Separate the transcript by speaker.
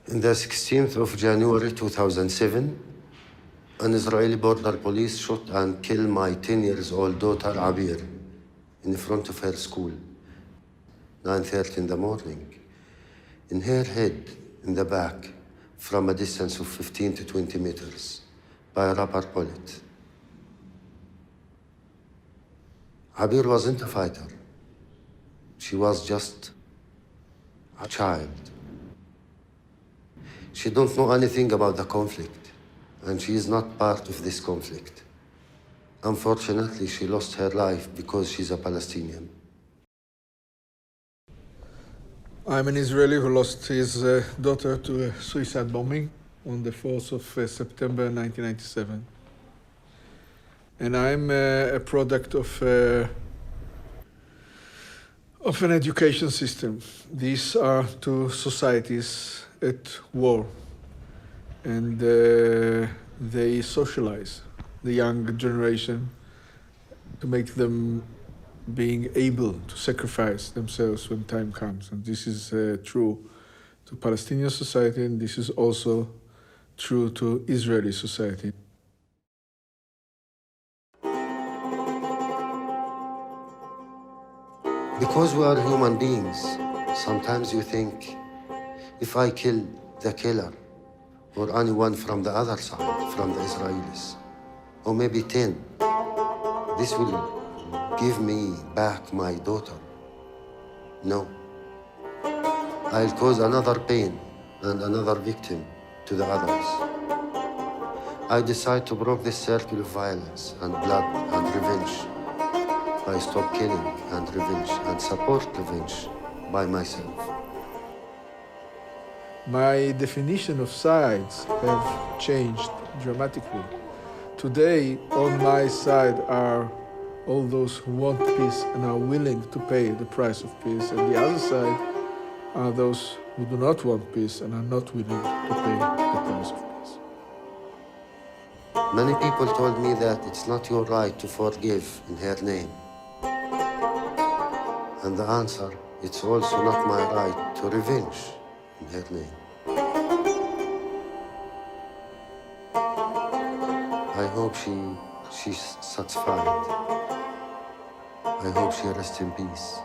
Speaker 1: In the 16th of January 2007, an Israeli border police shot and killed my 10 years old daughter Abir in front of her school, 9:30 in the morning. In her head, in the back, from a distance of 15 to 20 meters, by a rubber bullet. Abir wasn't a fighter. She was just a child. She don't know anything about the conflict, and she is not part of this conflict. Unfortunately, she lost her life because she's a Palestinian.
Speaker 2: I'm an Israeli who lost his daughter to a suicide bombing on the 4th of September 1997. And I'm a product of an education system. These are two societies at war, and they socialize the young generation to make them being able to sacrifice themselves when time comes. And this is true to Palestinian society, and this is also true to Israeli society.
Speaker 1: Because we are human beings, sometimes you think, if I kill the killer, or anyone from the other side, from the Israelis, or maybe 10, this will give me back my daughter. No. I'll cause another pain and another victim to the others. I decide to break this circle of violence and blood and revenge by stop killing and revenge and support revenge by myself.
Speaker 2: My definition of sides have changed dramatically. Today, on my side are all those who want peace and are willing to pay the price of peace, and the other side are those who do not want peace and are not willing to pay the price of peace.
Speaker 1: Many people told me that it's not your right to forgive in her name. And the answer, it's also not my right to revenge in her name. I hope she's satisfied. I hope she rests in peace.